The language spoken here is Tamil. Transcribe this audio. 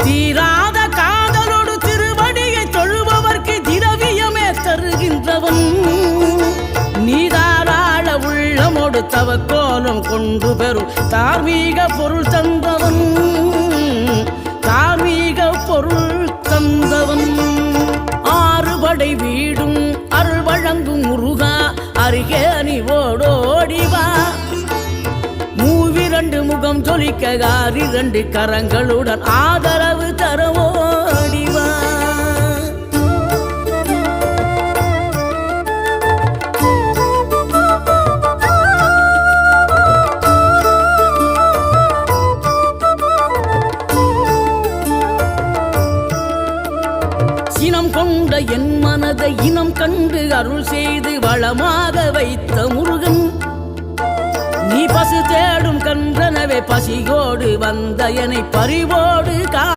தீராத காதலோடு திருவடியை தொழுபவர்க்கு திரவியமே தருகின்றவன் நீதாராள உள்ளமோடு தவக்கோலம் கொண்டு பெறும் தார்மீக பொருள் தந்தவன் தார்மீக பொருள் தந்தவன் ஆறுபடை வீடும் அருள் வழங்கும் முருகா அருகே நீ ஓடோடிவா மூவிரண்டு முகம் ஜொலிக்க ஆறிரண்டு கரங்களுடன் ஆதரவு தரவோடிவா இனம் கொண்ட என் மனதை இனம் கண்டு அருள் செய்து வளமாக வைத்த முருகன் நீ பசு தேடும் கன்றனவே பசியோடு வந்த என்னை பறிவோடு